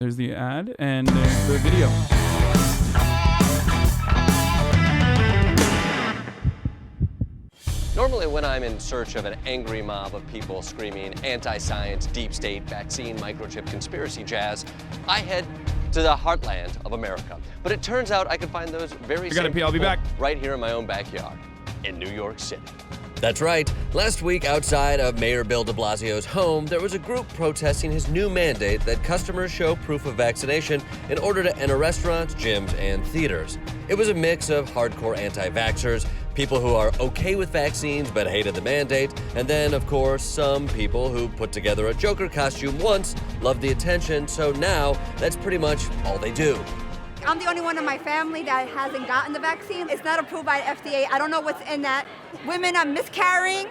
There's the ad and there's the video. Normally when I'm in search of an angry mob of people screaming anti-science, deep state, vaccine, microchip, conspiracy jazz, I head to the heartland of America. But it turns out I can find those very same I'll be people back. right here in my own backyard in New York City. That's right. Last week, outside of Mayor Bill de Blasio's home, there was a group protesting his new mandate that customers show proof of vaccination in order to enter restaurants, gyms, and theaters. It was a mix of hardcore anti-vaxxers, people who are okay with vaccines but hated the mandate, and then, of course, some people who put together a Joker costume once, loved the attention, so now that's pretty much all they do. I'm the only one in my family that hasn't gotten the vaccine. It's not approved by the FDA. I don't know what's in that. Women are miscarrying.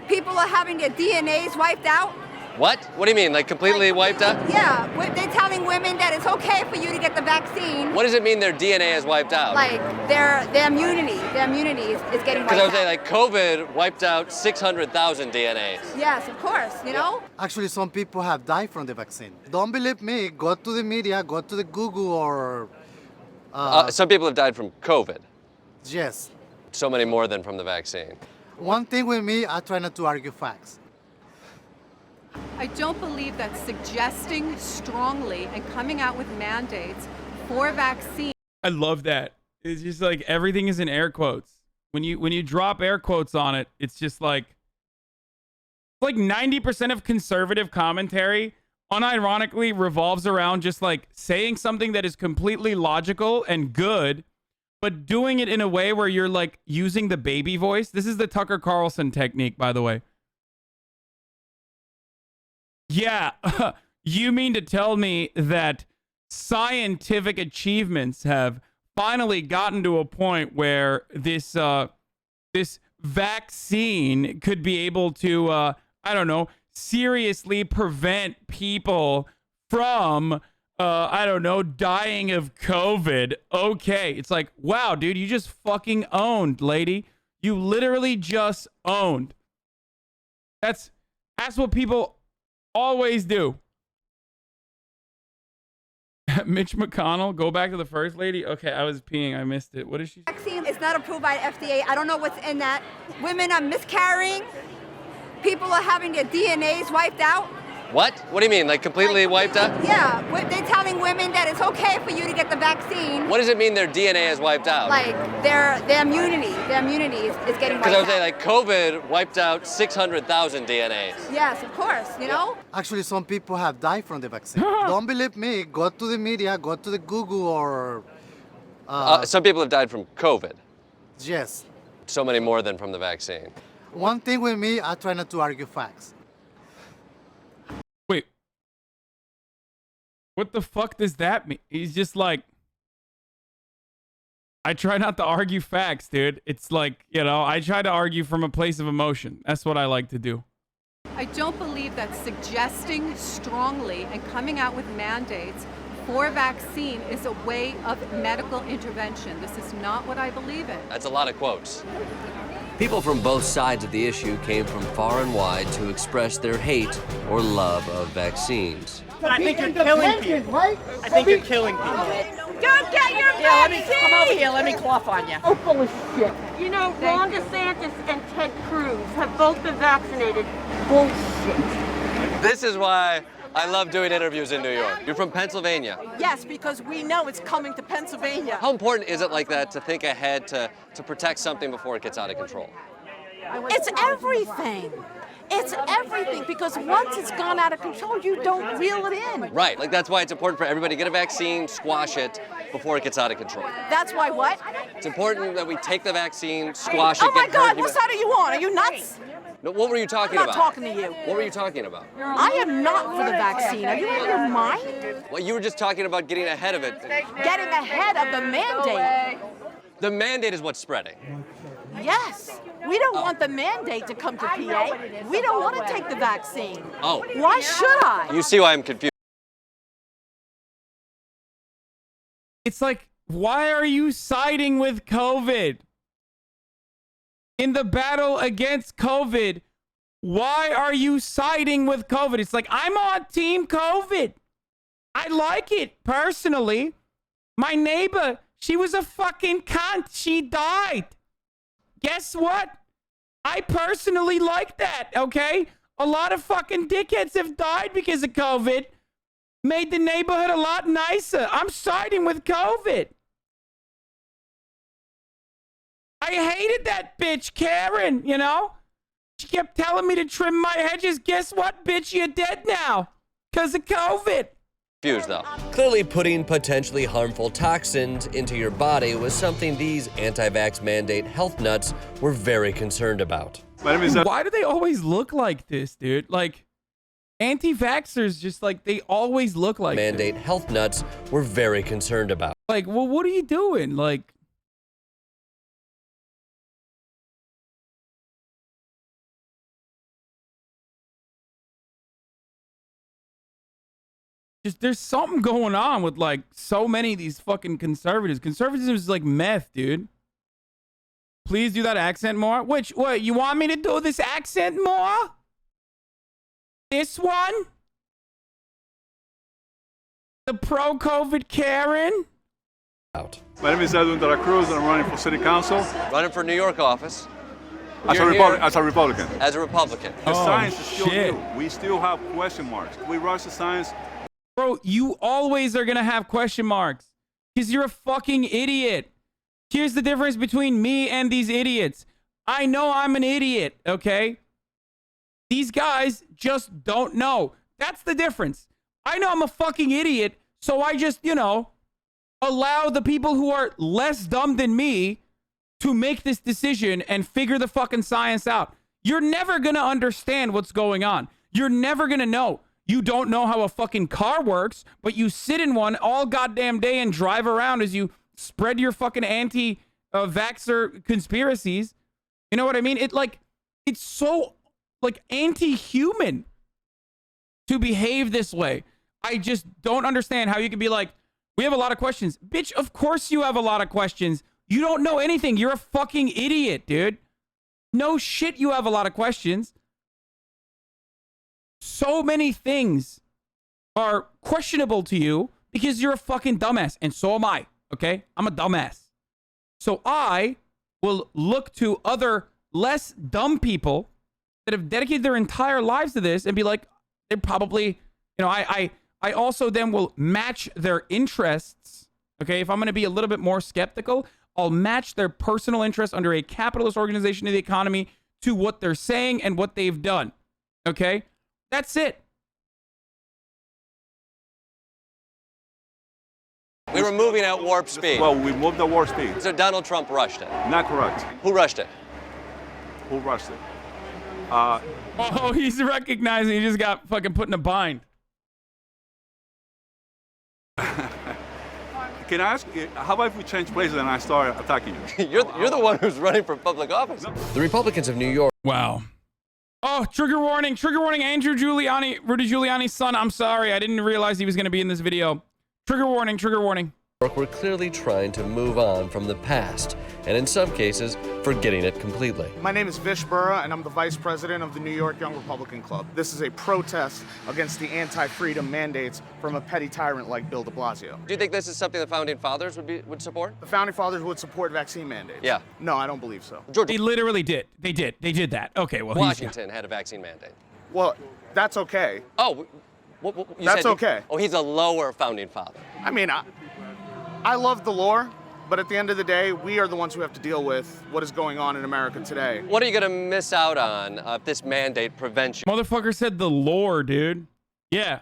People are having their DNAs wiped out. What? What do you mean, like completely wiped out? Yeah, they're telling women that it's okay for you to get the vaccine. What does it mean their DNA is wiped out? Like their immunity is getting wiped Because I was out. saying, like, COVID wiped out 600,000 DNAs. Yes, of course, you know? Actually, some people have died from the vaccine. Don't believe me, go to the media, go to the Google or... Some people have died from COVID. Yes. So many more than from the vaccine. One thing with me, I try not to argue facts. I don't believe that suggesting strongly and coming out with mandates for vaccine. I love that. It's just like everything is in air quotes. When you drop air quotes on it, it's just like 90% of conservative commentary unironically revolves around just like saying something that is completely logical and good, but doing it in a way where you're like using the baby voice. This is the Tucker Carlson technique, by the way. Yeah, you mean to tell me that scientific achievements have finally gotten to a point where this this vaccine could be able to, I don't know, seriously prevent people from, I don't know, dying of COVID. Okay, it's like, wow, dude, you just fucking owned, lady. You literally just owned. That's what people always do. Mitch McConnell, go back to the first lady. Okay, I was peeing. I missed it. What is she? Vaccine is not approved by the FDA. I don't know what's in that. Women are miscarrying. People are having their DNAs wiped out. What? What do you mean, like completely wiped out? Yeah, they're telling women that it's okay for you to get the vaccine. What does it mean their DNA is wiped out? Like their immunity is getting wiped Because I was out. saying, like, COVID wiped out 600,000 DNAs. Yes, of course, you know? Actually, some people have died from the vaccine. Don't believe me, go to the media, go to the Google or... Some people have died from COVID. Yes. So many more than from the vaccine. One thing with me, I try not to argue facts. Wait. What the fuck does that mean? He's just like, I try not to argue facts, dude. It's like, you know, I try to argue from a place of emotion. That's what I like to do. I don't believe that suggesting strongly and coming out with mandates for vaccine is a way of medical intervention. This is not what I believe in. That's a lot of quotes. People from both sides of the issue came from far and wide to express their hate or love of vaccines. I think you're killing people. Right? I think you're killing people. Don't get your vaccine! Let me come over here. Let me cough on you. Oh, full of shit. You know, Ron DeSantis and Ted Cruz have both been vaccinated. Bullshit. This is why I love doing interviews in New York. You're from Pennsylvania. Yes, because we know it's coming to Pennsylvania. How important is it like that to think ahead to protect something before it gets out of control? It's everything. It's everything, because once it's gone out of control, you don't reel it in. Right, like that's why it's important for everybody to get a vaccine, squash it before it gets out of control. That's why what? It's important that we take the vaccine, squash it, Oh my get God, herd what side are you on? Are you nuts? No, what were you talking I'm about? not talking to you. What were you talking about? I am not for the vaccine. Are you in your mind? Well, you were just talking about getting ahead of it. Getting ahead of the mandate. The mandate is what's spreading. Yes. We don't want the mandate to come to PA. We don't want to take the vaccine. Oh. Why should I? You see why I'm confused. It's like, why are you siding with COVID? In the battle against COVID, why are you siding with COVID? It's like, I'm on team COVID. I like it, personally. My neighbor, she was a fucking cunt. She died. Guess what? I personally like that, okay? A lot of fucking dickheads have died because of COVID. Made the neighborhood a lot nicer. I'm siding with COVID. I hated that bitch, Karen, you know? She kept telling me to trim my hedges. Guess what, bitch? You're dead now. Because of COVID. Though. Clearly, putting potentially harmful toxins into your body was something these anti-vax mandate health nuts were very concerned about. Why do they always look like this, dude? Like, anti-vaxxers just like, they always look like Mandate this. health nuts were very concerned about. Like, well, what are you doing? Like, just there's something going on with like so many of these fucking conservatives. Conservatism is like meth, dude. Please do that accent more. What, you want me to do this accent more? This one? The pro-COVID Karen? Out. My name is Edwin de la Cruz, and I'm running for city council. Running for New York office. As a Republican. As a Republican. The Oh, science is still shit. new. We still have question marks. We rush the science. Bro, you always are gonna have question marks. Because you're a fucking idiot. Here's the difference between me and these idiots. I know I'm an idiot, okay? These guys just don't know. That's the difference. I know I'm a fucking idiot, so I just, you know, allow the people who are less dumb than me to make this decision and figure the fucking science out. You're never gonna understand what's going on. You're never gonna know. You don't know how a fucking car works, but you sit in one all goddamn day and drive around as you spread your fucking anti-vaxxer conspiracies. You know what I mean? It's so like anti-human to behave this way. I just don't understand how you can be like, we have a lot of questions. Bitch, of course you have a lot of questions. You don't know anything. You're a fucking idiot, dude. No shit, you have a lot of questions. So many things are questionable to you because you're a fucking dumbass. And so am I, okay? I'm a dumbass. So I will look to other less dumb people that have dedicated their entire lives to this and be like, they're probably, you know, I also then will match their interests, okay? If I'm going to be a little bit more skeptical, I'll match their personal interests under a capitalist organization of the economy to what they're saying and what they've done, okay? That's it. We were moving at warp speed. Well, we moved at warp speed. So Donald Trump rushed it. Not correct. Who rushed it? Who rushed it? Oh, he's recognizing he just got fucking put in a bind. Can I ask, how about if we change places and I start attacking you? You're the one who's running for public office. The Republicans of New York Wow. Oh, trigger warning, Andrew Giuliani, Rudy Giuliani's son. I'm sorry, I didn't realize he was going to be in this video. Trigger warning, trigger warning. were clearly trying to move on from the past, and in some cases, forgetting it completely. My name is Vish Burra, and I'm the vice president of the New York Young Republican Club. This is a protest against the anti-freedom mandates from a petty tyrant like Bill de Blasio. Do you think this is something the founding fathers would support? The founding fathers would support vaccine mandates. Yeah. No, I don't believe so. They literally did. They did that. Okay, well, Washington had a vaccine mandate. Well, that's okay. Oh, That's okay. Oh, he's a lower founding father. I mean, I love the lore, but at the end of the day, we are the ones who have to deal with what is going on in America today. What are you going to miss out on if this mandate prevents you? Motherfucker said the lore, dude. Yeah.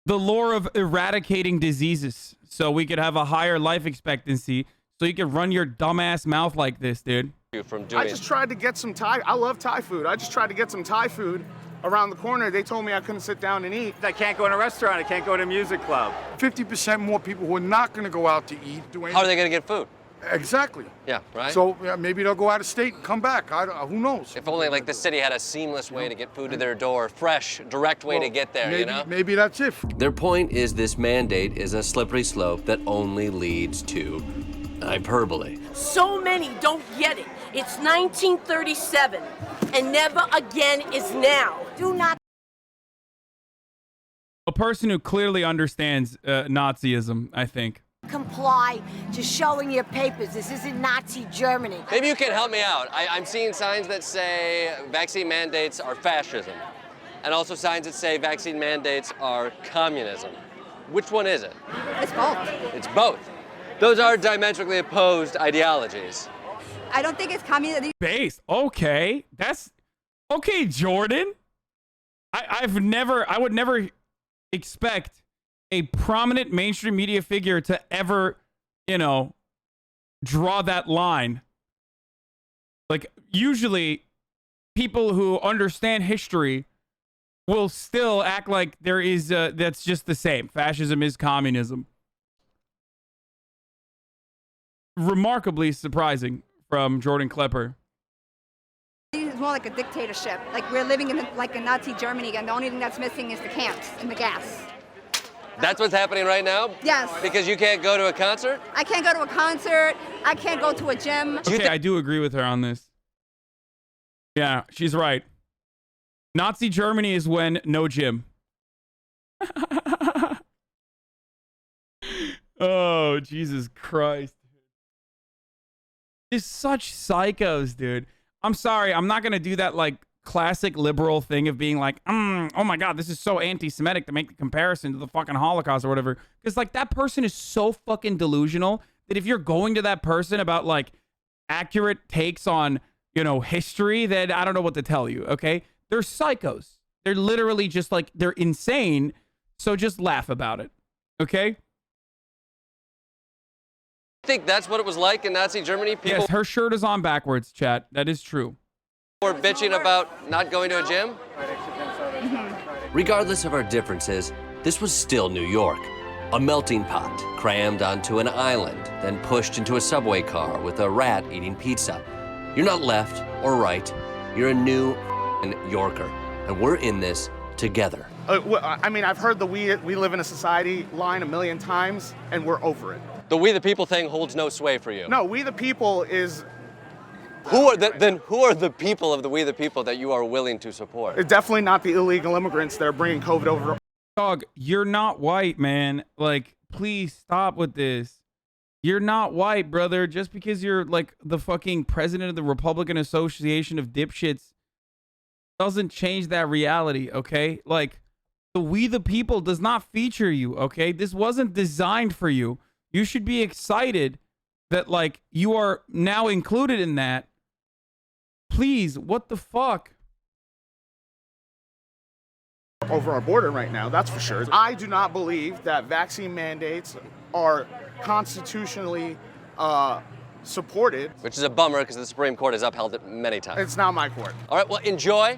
The lore of eradicating diseases so we could have a higher life expectancy so you could run your dumbass mouth like this, dude. From doing I just tried to get some Thai. I love Thai food. I just tried to get some Thai food around the corner. They told me I couldn't sit down and eat. I can't go in a restaurant. I can't go to a music club. 50% more people who are not going to go out to eat. How are they going to get food? Exactly. Yeah, right? So maybe they'll go out of state and come back. Who knows? If only like the city had a seamless way to get food to their door, fresh, direct way to get there, you know? Maybe that's it. Their point is this mandate is a slippery slope that only leads to hyperbole. So many don't get it. It's 1937, and never again is now. Do not A person who clearly understands Nazism, I think. Comply to showing your papers. This isn't Nazi Germany. Maybe you can help me out. I'm seeing signs that say vaccine mandates are fascism, and also signs that say vaccine mandates are communism. Which one is it? It's both. It's both. Those are diametrically opposed ideologies. I don't think it's communism. Based. Okay. That's okay, Jordan. I would never expect a prominent mainstream media figure to ever, draw that line. Like, usually people who understand history will still act like there is, that's just the same. Fascism is communism. Remarkably surprising from Jordan Klepper. It's more like a dictatorship. Like, we're living in like a Nazi Germany again. The only thing that's missing is the camps and the gas. That's what's happening right now? Yes. Because you can't go to a concert? I can't go to a concert. I can't go to a gym. Okay, I do agree with her on this. Yeah, she's right. Nazi Germany is when no gym. Oh, Jesus Christ. It's such psychos, dude. I'm sorry. I'm not going to do that, like, classic liberal thing of being like, oh my God, this is so anti-Semitic to make the comparison to the fucking Holocaust or whatever. Because, like, that person is so fucking delusional that if you're going to that person about, like, accurate takes on, history, then I don't know what to tell you, okay? They're psychos. They're literally just, like, they're insane. So just laugh about it, okay? I think that's what it was like in Nazi Germany. People Yes, her shirt is on backwards, chat. That is true. were bitching about not going to a gym. Regardless of our differences, this was still New York. A melting pot crammed onto an island, then pushed into a subway car with a rat eating pizza. You're not left or right. You're a new Yorker, and we're in this together. I mean, I've heard the we live in a society line a million times, and we're over it. The we the people thing holds no sway for you. No, we the people is... Who are the people of the we the people that you are willing to support? It's definitely not the illegal immigrants that are bringing COVID over. Dog, you're not white, man. Like, please stop with this. You're not white, brother. Just because you're, like, the fucking president of the Republican Association of Dipshits doesn't change that reality, okay? Like, the we the people does not feature you, okay? This wasn't designed for you. You should be excited that, like, you are now included in that. Please, what the fuck? Over our border right now, that's for sure. I do not believe that vaccine mandates are constitutionally supported. Which is a bummer because the Supreme Court has upheld it many times. It's not my court. All right, well, enjoy.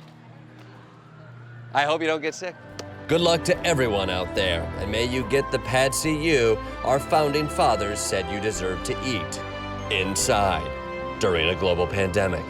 I hope you don't get sick. Good luck to everyone out there, and may you get the patsy you, our founding fathers, said you deserve to eat. Inside, during a global pandemic.